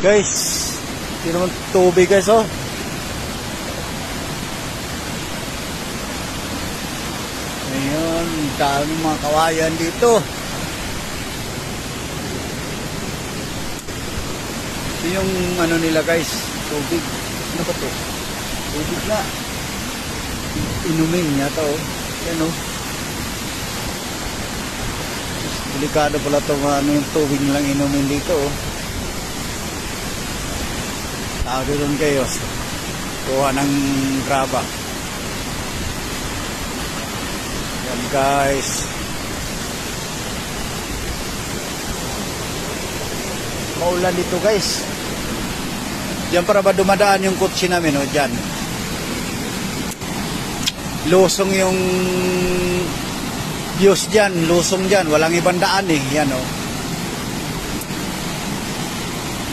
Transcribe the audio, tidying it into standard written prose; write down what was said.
Guys, hindi naman tubig guys oh. Ayun, daming mga kawayan dito. Ito yung ano nila guys, tubig. Ano ba to? Tubig na. Inumin niya to oh. Yan oh. Delikado pala itong ano yung tubig nilang inumin dito oh. Tawag doon kayo. Kuha ng graba. Yan guys. Maulan dito guys. Diyan para ba dumadaan yung kotse namin oh, dyan. Lusong yung views dyan, lusong dyan. Walang ibang daan eh. Yan oh.